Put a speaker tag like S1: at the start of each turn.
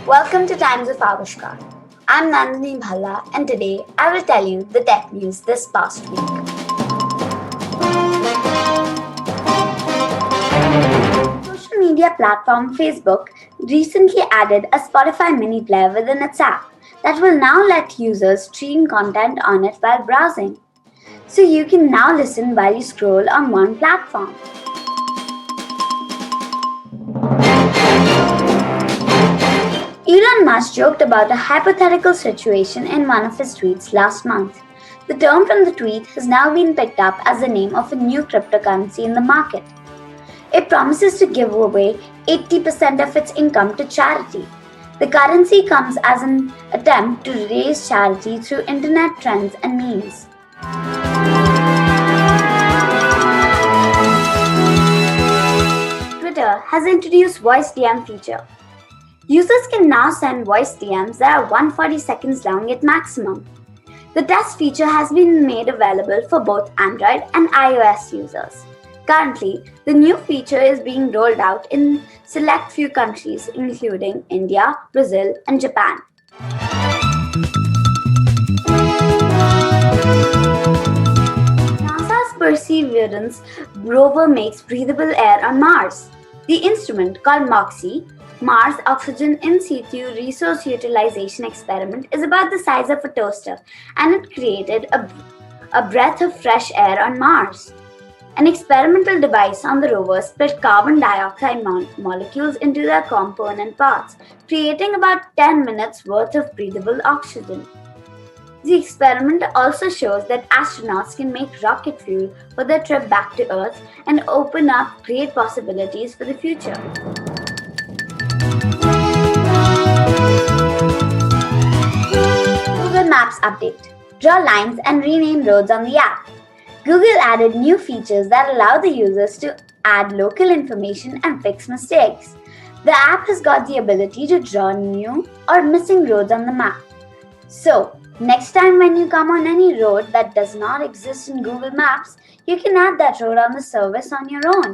S1: Welcome to Times of Avishkaar. I'm Nandini Bhalla and today I will tell you the tech news this past week. Social media platform Facebook recently added a Spotify mini player within its app that will now let users stream content on it while browsing. So you can now listen while you scroll on one platform. Elon Musk joked about a hypothetical situation in one of his tweets last month. The term from the tweet has now been picked up as the name of a new cryptocurrency in the market. It promises to give away 80% of its income to charity. The currency comes as an attempt to raise charity through internet trends and memes. Twitter has introduced voice DM feature. Users can now send voice DMs that are 140 seconds long at maximum. The test feature has been made available for both Android and iOS users. Currently, the new feature is being rolled out in select few countries including India, Brazil, and Japan. NASA's Perseverance rover makes breathable air on Mars. The instrument, called MOXIE, Mars Oxygen In Situ Resource Utilization Experiment, is about the size of a toaster, and it created a breath of fresh air on Mars. An experimental device on the rover split carbon dioxide molecules into their component parts, creating about 10 minutes worth of breathable oxygen. The experiment also shows that astronauts can make rocket fuel for their trip back to Earth and open up great possibilities for the future. Google Maps update. Draw lines and rename roads on the app. Google added new features that allow the users to add local information and fix mistakes. The app has got the ability to draw new or missing roads on the map. So, next time when you come on any road that does not exist in Google Maps, you can add that road on the service on your own.